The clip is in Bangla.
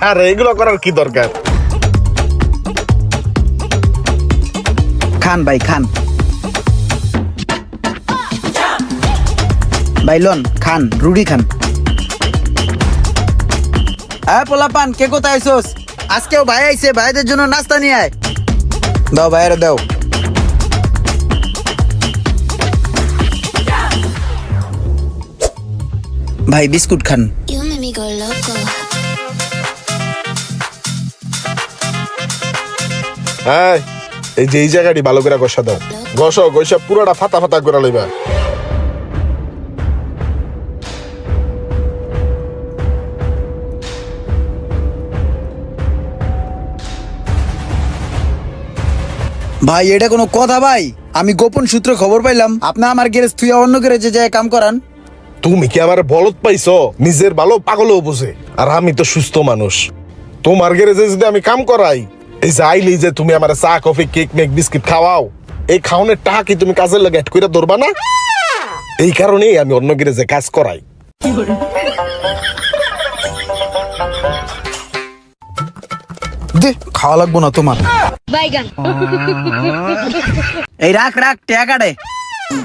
আরে এগুলো করার কি দরকার? খান ভাই খান, ভাই লন খান, রুটি খান। হ্যাঁ পোলাপান, কে কোথায় আইসোস? আজকেও ভাই আইছে, ভাইদের জন্য নাস্তা নিয়ে আয়। দাও ভাইয়ের দাও। ভাই biscuit Khan. You make me go loco. হ্যাঁ, এই যে এই জায়গাটি ভালো করে ঘষা দাও। ঘষা পুরোটা ফাতা ফাতা করে লইবা। ভাই এটা কোনো কথা ভাই? আমি গোপন সূত্রে খবর পাইলাম আপনি আমার গ্যারেজ তুই অন্য গ্যারেজে যায় কাম করান। তুমি কি আমার বলদ পাইছো? নিজের ভালো পাগলও বুঝে, আর আমি তো সুস্থ মানুষ। তোমার গ্যারেজে যদি আমি কাম করাই, এই যে আইলেই যে তুমি আমার চা কফি কেক মেক বিস্কিট খাওয়াও, এই খাওয়ানোর টাকা কি তুমি কাজের লাগে অ্যাড করে ধরবা না? এই কারণেই আমি অন্য গ্যারেজে কাজ করাই। দে খাওয়া লাগবো না তোমার। Baigan. এই রাখ রাখ, টাকা কাটে।